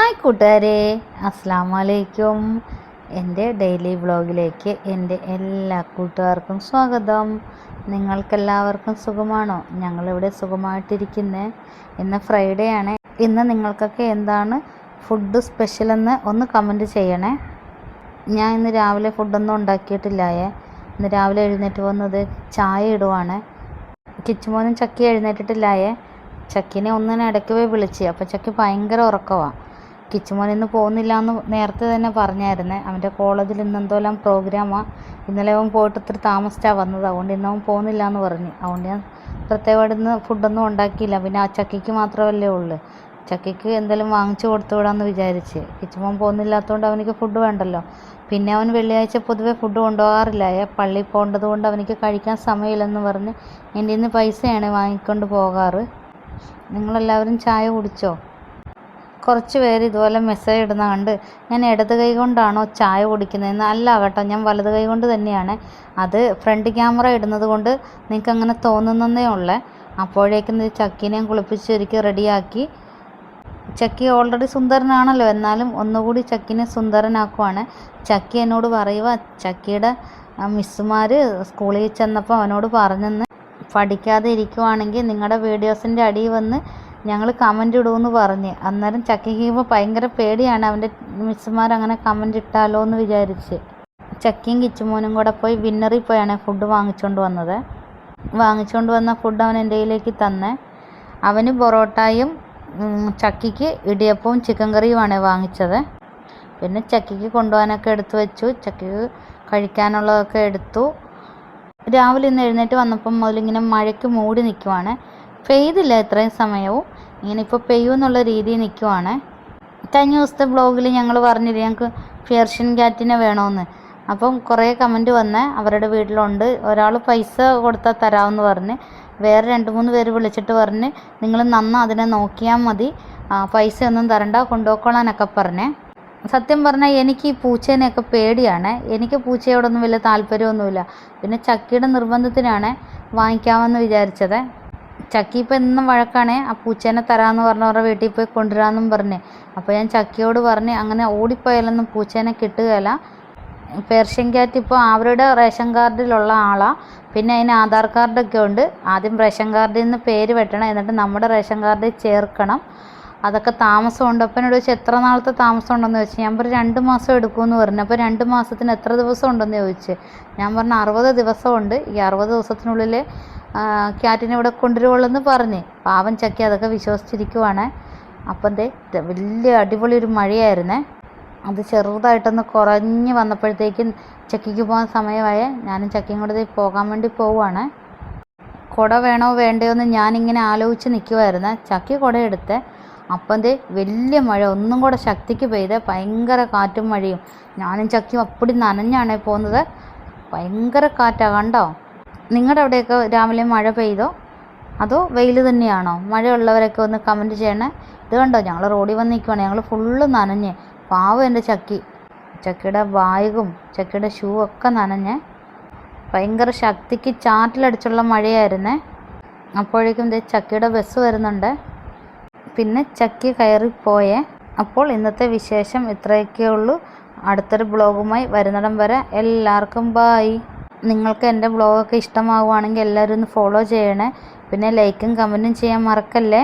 Hi കൂട്ടുകാരെ, അസ്സാം വലൈക്കും. എൻ്റെ ഡെയിലി വ്ളോഗിലേക്ക് എൻ്റെ എല്ലാ കൂട്ടുകാർക്കും സ്വാഗതം. നിങ്ങൾക്കെല്ലാവർക്കും സുഖമാണോ? ഞങ്ങളിവിടെ സുഖമായിട്ടിരിക്കുന്നത്. ഇന്ന് ഫ്രൈഡേ ആണ്. ഇന്ന് നിങ്ങൾക്കൊക്കെ എന്താണ് ഫുഡ് സ്പെഷ്യലെന്ന് ഒന്ന് കമൻറ്റ് ചെയ്യണേ. ഞാൻ ഇന്ന് രാവിലെ ഫുഡൊന്നും ഉണ്ടാക്കിയിട്ടില്ലായേ. ഇന്ന് രാവിലെ എഴുന്നേറ്റ് വന്നത് ചായ ഇടുവാണ്. കിച്ചുമോനും ചക്കി എഴുന്നേറ്റിട്ടില്ലായേ. ചക്കിനെ ഒന്നിനെ ഇടയ്ക്ക് പോയി വിളിച്ച്. അപ്പോൾ ചക്കി ഭയങ്കര ഉറക്കമാണ്. കിച്ചുമോൻ ഇന്ന് പോകുന്നില്ല എന്ന് നേരത്തെ തന്നെ പറഞ്ഞായിരുന്നേ. അവൻ്റെ കോളേജിൽ ഇന്ന് എന്തോല്ലാം പ്രോഗ്രാമാണ്. ഇന്നലെ അവൻ പോയിട്ട് ഇത്തിരി താമസിച്ചാണ് വന്നത്. അതുകൊണ്ട് ഇന്ന് അവൻ പോകുന്നില്ല എന്ന് പറഞ്ഞു. അതുകൊണ്ട് ഞാൻ പ്രത്യേകമായിട്ട് ഇന്ന് ഫുഡൊന്നും ഉണ്ടാക്കിയില്ല. പിന്നെ ആ ചക്കിക്ക് മാത്രമല്ലേ ഉള്ളൂ. ചക്കിക്ക് എന്തെങ്കിലും വാങ്ങിച്ചു കൊടുത്തു വിടാമെന്ന് വിചാരിച്ച്. കിച്ചുമോൻ പോകുന്നില്ലാത്തതുകൊണ്ട് അവനിക്ക് ഫുഡ് വേണ്ടല്ലോ. പിന്നെ അവൻ വെള്ളിയാഴ്ച പൊതുവെ ഫുഡ് കൊണ്ടുപോകാറില്ല. പള്ളിയിൽ പോകേണ്ടത് കൊണ്ട് അവനിക്ക് കഴിക്കാൻ സമയമില്ലെന്ന് പറഞ്ഞ് എൻ്റെ ഇന്ന് പൈസയാണ് വാങ്ങിക്കൊണ്ട് പോകാറ്. നിങ്ങളെല്ലാവരും ചായ കുടിച്ചോ? കുറച്ച് പേര് ഇതുപോലെ മെസ്സേജ് ഇടുന്ന കണ്ട് ഞാൻ ഇടത് കൈ കൊണ്ടാണോ ചായ കുടിക്കുന്നതെന്ന്. അല്ല കേട്ടോ, ഞാൻ വലത് കൈ കൊണ്ട് തന്നെയാണ്. അത് ഫ്രണ്ട് ക്യാമറ ഇടുന്നത് കൊണ്ട് നിങ്ങൾക്ക് അങ്ങനെ തോന്നുന്നതേ ഉള്ളേ. അപ്പോഴേക്കും ചക്കീനെയും കുളിപ്പിച്ച് ഒരുക്കി റെഡിയാക്കി. ചക്കി ഓൾറെഡി സുന്ദരനാണല്ലോ, എന്നാലും ഒന്നുകൂടി ചക്കിനെ സുന്ദരനാക്കുവാണ്. ചക്കി എന്നോട് പറയുക, ചക്കിയുടെ മിസ്സുമാർ സ്കൂളിൽ ചെന്നപ്പോൾ അവനോട് പറഞ്ഞെന്ന്, പഠിക്കാതെ ഇരിക്കുവാണെങ്കിൽ നിങ്ങളുടെ വീഡിയോസിൻ്റെ അടിയിൽ വന്ന് ഞങ്ങൾ കമൻ്റ് ഇടുമെന്ന് പറഞ്ഞ്. അന്നേരം ചക്കിക്ക് ഇപ്പോൾ ഭയങ്കര പേടിയാണ്, അവൻ്റെ മിസ്സുമാർ അങ്ങനെ കമൻ്റ് ഇട്ടാലോ എന്ന് വിചാരിച്ച്. ചക്കിയും കിച്ചുമോനും കൂടെ പോയി വിന്നറിൽ പോയാണ് ഫുഡ് വാങ്ങിച്ചുകൊണ്ട് വന്നത്. വാങ്ങിച്ചുകൊണ്ട് വന്ന ഫുഡ് അവൻ എൻ്റെ കയ്യിലേക്ക് തന്നെ. അവന് പൊറോട്ടയും ചക്കിക്ക് ഇടിയപ്പവും ചിക്കൻ കറിയുമാണ് വാങ്ങിച്ചത്. പിന്നെ ചക്കിക്ക് കൊണ്ടുപോകാനൊക്കെ എടുത്തു വെച്ചു. ചക്കിക്ക് കഴിക്കാനുള്ളതൊക്കെ എടുത്തു. രാവിലെ ഇന്ന് എഴുന്നേറ്റ് വന്നപ്പം മുതലിങ്ങനെ മഴയ്ക്ക് മൂടി നിൽക്കുവാണ്. പെയ്തില്ല ഇത്രയും സമയവും. ഇങ്ങനെ ഇപ്പോൾ പെയ്യുമെന്നുള്ള രീതിയിൽ നിൽക്കുവാണ്. കഴിഞ്ഞ ദിവസത്തെ ബ്ലോഗിൽ ഞങ്ങൾ പറഞ്ഞില്ലേ ഞങ്ങൾക്ക് പേർഷ്യൻ ക്യാറ്റിനെ വേണമെന്ന്. അപ്പം കുറേ കമൻറ്റ് വന്ന് അവരുടെ വീട്ടിലുണ്ട്. ഒരാൾ പൈസ കൊടുത്താൽ തരാമെന്ന് പറഞ്ഞ്, വേറെ 2-3 പേര് വിളിച്ചിട്ട് പറഞ്ഞ് നിങ്ങൾ അതിനെ നോക്കിയാൽ മതി, പൈസ ഒന്നും തരണ്ട, കൊണ്ടുപോയിക്കോളാനൊക്കെ പറഞ്ഞേ. സത്യം പറഞ്ഞാൽ എനിക്ക് ഈ പൂച്ചേനെയൊക്കെ പേടിയാണ്. എനിക്ക് പൂച്ചയോടൊന്നും വലിയ താല്പര്യമൊന്നുമില്ല. പിന്നെ ചക്കിയുടെ നിർബന്ധത്തിനാണ് വാങ്ങിക്കാമെന്ന് വിചാരിച്ചത്. ചക്കി ഇപ്പോൾ എന്നും വഴക്കാണ്, ആ പൂച്ചേനെ തരാമെന്ന് പറഞ്ഞവരുടെ വീട്ടിൽ പോയി കൊണ്ടുവരാമെന്നും പറഞ്ഞ്. അപ്പോൾ ഞാൻ ചക്കിയോട് പറഞ്ഞ് അങ്ങനെ ഓടിപ്പോയാലൊന്നും പൂച്ചേനെ കിട്ടുകയില്ല. പേർഷ്യൻ ക്യാറ്റ് ഇപ്പോൾ അവരുടെ റേഷൻ കാർഡിലുള്ള ആളാണ്. പിന്നെ അതിന് ആധാർ കാർഡൊക്കെ ഉണ്ട്. ആദ്യം റേഷൻ കാർഡിൽ നിന്ന് പേര് വെട്ടണം, എന്നിട്ട് നമ്മുടെ റേഷൻ കാർഡിൽ ചേർക്കണം. അതൊക്കെ താമസമുണ്ട്. അപ്പം എന്നോട് ചോദിച്ചാൽ എത്ര നാളത്തെ താമസം ഉണ്ടെന്ന് ചോദിച്ചു. ഞാൻ പറഞ്ഞു 2 മാസം എടുക്കുമെന്ന് പറഞ്ഞു. അപ്പോൾ 2 മാസത്തിന് എത്ര ദിവസം ഉണ്ടെന്ന് ചോദിച്ചു. ഞാൻ പറഞ്ഞു 60 ദിവസമുണ്ട്. ഈ 60 ദിവസത്തിനുള്ളിൽ ക്യാറ്റിനെ ഇവിടെ കൊണ്ടുവരുവുള്ളെന്ന് പറഞ്ഞ്. പാവൻ ചക്കി അതൊക്കെ വിശ്വസിച്ചിരിക്കുവാണ്. അപ്പം വലിയ അടിപൊളി ഒരു മഴയായിരുന്നേ. അത് ചെറുതായിട്ടൊന്ന് കുറഞ്ഞ് വന്നപ്പോഴത്തേക്കും ചക്കിക്ക് പോകാൻ സമയമായ. ഞാനും ചക്കിയും കൂടെ പോകാൻ വേണ്ടി പോവുകയാണ്. കുട വേണോ വേണ്ടയോ എന്ന് ഞാനിങ്ങനെ ആലോചിച്ച് നിൽക്കുമായിരുന്നു. ചക്കി കുട എടുത്ത്. അപ്പം വലിയ മഴ ഒന്നും കൂടെ ശക്തിക്ക് പെയ്ത്, ഭയങ്കര കാറ്റും മഴയും. ഞാനും ചക്കിയും അപ്പടി നനഞ്ഞാണ് പോകുന്നത്. ഭയങ്കര കാറ്റാണ് കണ്ടോ. നിങ്ങളുടെ അവിടെയൊക്കെ രാവിലെ മഴ പെയ്തോ അതോ വെയിൽ തന്നെയാണോ? മഴയുള്ളവരൊക്കെ ഒന്ന് കമൻറ്റ് ചെയ്യണേ. ഇത് കണ്ടോ, ഞങ്ങൾ റോഡിൽ വന്ന് നിൽക്കുവാണ്. ഞങ്ങൾ ഫുള്ള് നനഞ്ഞ്. പാവം എൻ്റെ ചക്കി. ചക്കിയുടെ ബാഗും ചക്കിയുടെ ഷൂ ഒക്കെ നനഞ്ഞ്. ഭയങ്കര ശക്തിക്ക് ചാറ്റിലടിച്ചുള്ള മഴയായിരുന്നേ. അപ്പോഴേക്കും ചക്കിയുടെ ബസ് വരുന്നുണ്ട്. പിന്നെ ചക്കി കയറിപ്പോയേ. അപ്പോൾ ഇന്നത്തെ വിശേഷം ഇത്രയൊക്കെ ഉള്ളൂ. അടുത്തൊരു ബ്ലോഗുമായി വരുന്നിടം വരെ എല്ലാവർക്കും ബായ്. നിങ്ങൾക്ക് എൻ്റെ ബ്ലോഗൊക്കെ ഇഷ്ടമാവുകയാണെങ്കിൽ എല്ലാവരും ഒന്ന് ഫോളോ ചെയ്യണേ. പിന്നെ ലൈക്കും കമൻറ്റും ചെയ്യാൻ മറക്കല്ലേ.